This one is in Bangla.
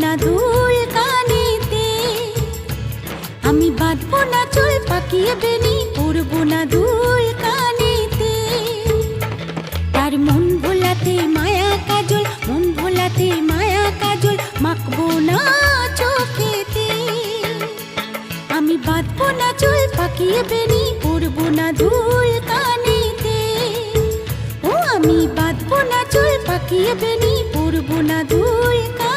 না দুল কানেতে। আমি বাঁধবো না চুল পাকিয়ে বেনি, পরবো না দুল কানেতে। তার মন ভোলাতে মায়া কাজল, মন ভোলাতে মায়া কাজল মাখবো না চোখেতে। আমি বাঁধবো না চুল পাকিয়ে বেনি, পরবো না দুল কানেতে। ও আমি বাঁধবো না চুল পাকিয়ে বেনি, পরবো না দুল কানেতে।